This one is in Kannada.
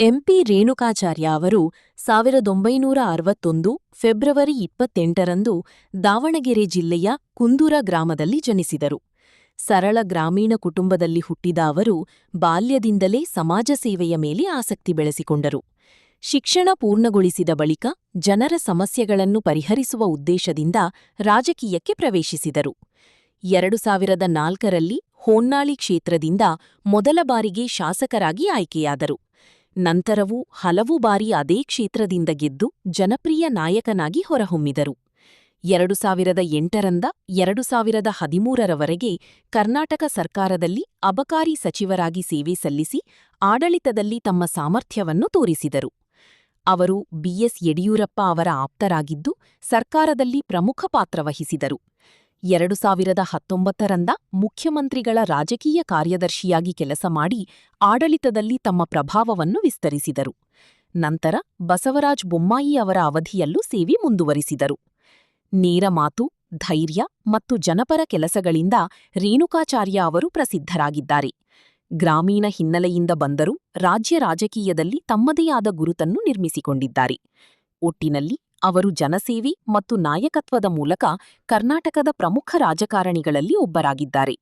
ಎಂಪಿ ರೇಣುಕಾಚಾರ್ಯ ಅವರು 1961 ಫೆಬ್ರವರಿ 28ರಂದು ದಾವಣಗೆರೆ ಜಿಲ್ಲೆಯ ಕುಂದೂರ ಗ್ರಾಮದಲ್ಲಿ ಜನಿಸಿದರು. ಸರಳ ಗ್ರಾಮೀಣ ಕುಟುಂಬದಲ್ಲಿ ಹುಟ್ಟಿದ ಅವರು ಬಾಲ್ಯದಿಂದಲೇ ಸಮಾಜ ಸೇವೆಯ ಮೇಲೆ ಆಸಕ್ತಿ ಬೆಳೆಸಿಕೊಂಡರು. ಶಿಕ್ಷಣ ಪೂರ್ಣಗೊಳಿಸಿದ ಬಳಿಕ ಜನರ ಸಮಸ್ಯೆಗಳನ್ನು ಪರಿಹರಿಸುವ ಉದ್ದೇಶದಿಂದ ರಾಜಕೀಯಕ್ಕೆ ಪ್ರವೇಶಿಸಿದರು. 2004ರಲ್ಲಿ ಹೊನ್ನಾಳಿ ಕ್ಷೇತ್ರದಿಂದ ಮೊದಲ ಬಾರಿಗೆ ಶಾಸಕರಾಗಿ ಆಯ್ಕೆಯಾದರು. ನಂತರವೂ ಹಲವು ಬಾರಿ ಅದೇ ಕ್ಷೇತ್ರದಿಂದ ಗೆದ್ದು ಜನಪ್ರಿಯ ನಾಯಕನಾಗಿ ಹೊರಹೊಮ್ಮಿದರು. 2008ರಿಂದ 2013ರವರೆಗೆ ಕರ್ನಾಟಕ ಸರ್ಕಾರದಲ್ಲಿ ಅಬಕಾರಿ ಸಚಿವರಾಗಿ ಸೇವೆ ಸಲ್ಲಿಸಿ ಆಡಳಿತದಲ್ಲಿ ತಮ್ಮ ಸಾಮರ್ಥ್ಯವನ್ನು ತೋರಿಸಿದರು. ಅವರು ಬಿಎಸ್ ಯಡಿಯೂರಪ್ಪ ಅವರ ಆಪ್ತರಾಗಿದ್ದು ಸರ್ಕಾರದಲ್ಲಿ ಪ್ರಮುಖ ಪಾತ್ರ ವಹಿಸಿದರು. 2019ರಿಂದ ಮುಖ್ಯಮಂತ್ರಿಗಳ ರಾಜಕೀಯ ಕಾರ್ಯದರ್ಶಿಯಾಗಿ ಕೆಲಸ ಮಾಡಿ ಆಡಳಿತದಲ್ಲಿ ತಮ್ಮ ಪ್ರಭಾವವನ್ನು ವಿಸ್ತರಿಸಿದರು. ನಂತರ ಬಸವರಾಜ ಬೊಮ್ಮಾಯಿ ಅವರ ಅವಧಿಯಲ್ಲೂ ಸೇವೆ ಮುಂದುವರಿಸಿದರು. ನೇರ ಮಾತು, ಧೈರ್ಯ ಮತ್ತು ಜನಪರ ಕೆಲಸಗಳಿಂದ ರೇಣುಕಾಚಾರ್ಯ ಅವರು ಪ್ರಸಿದ್ಧರಾಗಿದ್ದಾರೆ. ಗ್ರಾಮೀಣ ಹಿನ್ನೆಲೆಯಿಂದ ಬಂದರೂ ರಾಜ್ಯ ರಾಜಕೀಯದಲ್ಲಿ ತಮ್ಮದೇ ಆದ ಗುರುತನ್ನು ನಿರ್ಮಿಸಿಕೊಂಡಿದ್ದಾರೆ. ಒಟ್ಟಿನಲ್ಲಿ ಅವರು ಜನಸೇವೆ ಮತ್ತು ನಾಯಕತ್ವದ ಮೂಲಕ ಕರ್ನಾಟಕದ ಪ್ರಮುಖ ರಾಜಕಾರಣಿಗಳಲ್ಲಿ ಒಬ್ಬರಾಗಿದ್ದಾರೆ.